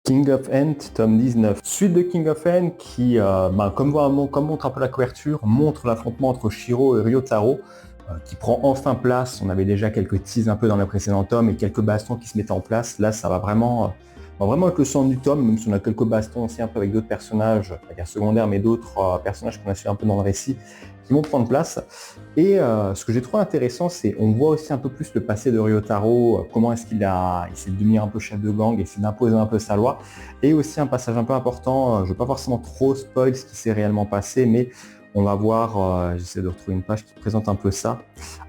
King of Ant, tome 19. Suite de King of Ant qui, comme montre un peu la couverture, montre l'affrontement entre Shiro et Ryotaro, qui prend enfin place. On avait déjà quelques teases un peu dans le précédent tome et quelques bastons qui se mettaient en place. Là, ça va vraiment être le centre du tome, même si on a quelques bastons aussi un peu avec d'autres personnages, pas dire secondaires, mais d'autres personnages qu'on a suivi un peu dans le récit, qui vont prendre place. Et ce que j'ai trouvé intéressant, c'est on voit aussi un peu plus le passé de Ryotaro, comment est-ce qu'il s'est devenu un peu chef de gang, essayer d'imposer un peu sa loi. Et aussi un passage un peu important, je ne veux pas forcément trop spoil ce qui s'est réellement passé, mais on va voir, j'essaie de retrouver une page qui présente un peu ça.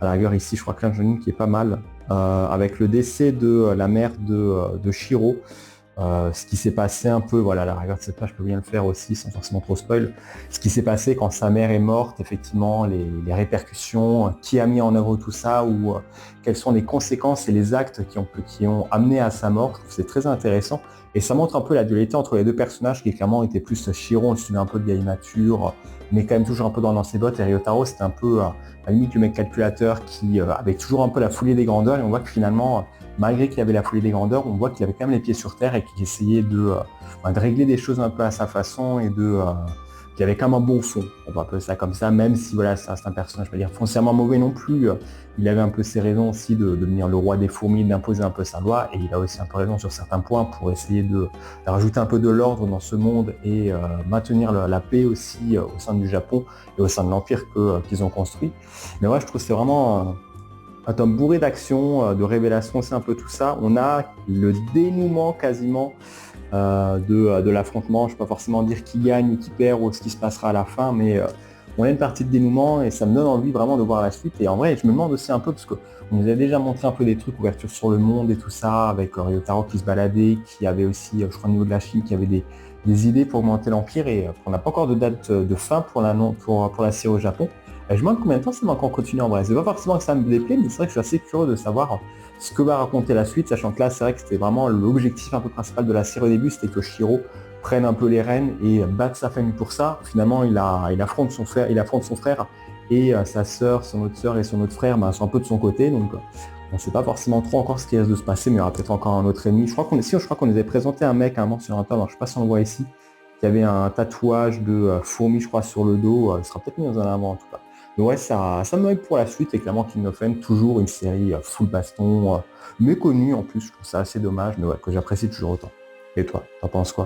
À la rigueur ici, je crois que là, j'en ai une qui est pas mal, avec le décès de la mère de Shiro. Ce qui s'est passé un peu, voilà, à la rigueur de cette page, je peux bien le faire aussi, sans forcément trop spoil. Ce qui s'est passé quand sa mère est morte, effectivement, les répercussions, qui a mis en œuvre tout ça, ou quelles sont les conséquences et les actes qui ont amené à sa mort. C'est très intéressant. Et ça montre un peu la dualité entre les deux personnages, qui clairement étaient plus Shiro, on le suivait un peu de vieille nature, mais quand même toujours un peu dans ses bottes, et Ryotaro, c'était un peu, à la limite, le mec calculateur qui avait toujours un peu la folie des grandeurs, et on voit que finalement, malgré qu'il avait la folie des grandeurs, on voit qu'il avait quand même les pieds sur terre et qu'il essayait de régler des choses un peu à sa façon et qu'il avait quand même un bon fond, on va appeler ça comme ça, même si voilà, c'est un personnage, je vais dire, foncièrement mauvais non plus. Il avait un peu ses raisons aussi de devenir le roi des fourmis, d'imposer un peu sa loi, et il a aussi un peu raison sur certains points pour essayer de rajouter un peu de l'ordre dans ce monde et maintenir la paix aussi au sein du Japon et au sein de l'Empire qu'ils ont construit. Mais ouais, je trouve que c'est vraiment un tome bourré d'action, de révélations, c'est un peu tout ça. On a le dénouement quasiment de l'affrontement. Je ne vais pas forcément dire qui gagne ou qui perd ou ce qui se passera à la fin, mais on a une partie de dénouement et ça me donne envie vraiment de voir la suite. Et en vrai, je me demande aussi un peu, parce qu'on nous a déjà montré un peu des trucs, ouverture sur le monde et tout ça, avec Ryotaro qui se baladait, qui avait aussi, je crois au niveau de la Chine, qui avait des idées pour augmenter l'Empire et qu'on n'a pas encore de date de fin pour la série au Japon. Je me demande combien de temps ça va encore continuer en vrai. C'est pas forcément que ça me déplaît, mais c'est vrai que je suis assez curieux de savoir ce que va raconter la suite, sachant que là, c'est vrai que c'était vraiment l'objectif un peu principal de la série au début, c'était que Shiro prenne un peu les rênes et batte sa famille pour ça. Finalement, il affronte son frère et sa sœur, son autre sœur et son autre frère sont un peu de son côté, donc on ne sait pas forcément trop encore ce qui reste de se passer, mais il y aura peut-être encore un autre ennemi. Je crois qu'on nous avait présenté un mec à un moment sur un tome, alors je ne sais pas si on le voit ici, qui avait un tatouage de fourmi, je crois, sur le dos. Il sera peut-être mis dans un avant en tout cas. Mais ouais, ça me hype pour la suite. Et clairement, King of N, toujours une série full baston, méconnue en plus. Je trouve ça assez dommage, mais ouais, que j'apprécie toujours autant. Et toi, t'en penses quoi?